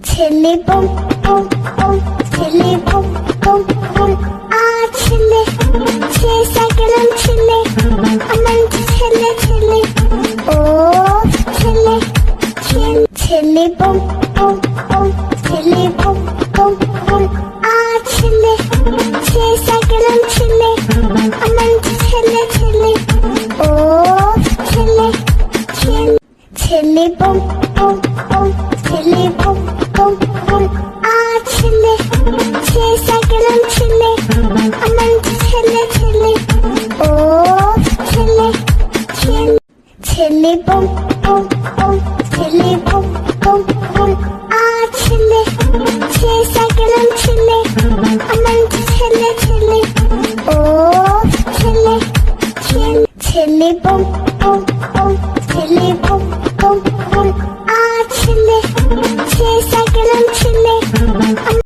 ছেলে bomb bomb bomb, ছেলে bomb bomb bomb, ছেলে সে সাইকেল ছেলে, আমার ছেলে ছেলে, ও ছেলে ছেলে বম বম বম, ছেলে বম বম বম, ছেলে সে সাইকেল ছেলে, আমার ছেলে ছেলে, ও ছেলে ছেলে বম বম বম, ছেলে বম বম বম, ছেলে সে সাইকেল ছেলে, আমার ছেলে ছেলে, ও ছেলে ছেলে বম বম বম, ছেলে বম বম বম, ছেলে সে সাইকেল ছেলে, আমার ছেলে ছেলে, ও ছেলে ছেলে বম বম বম, ছেলে বম বম বম, ছেলে সে সাইকেল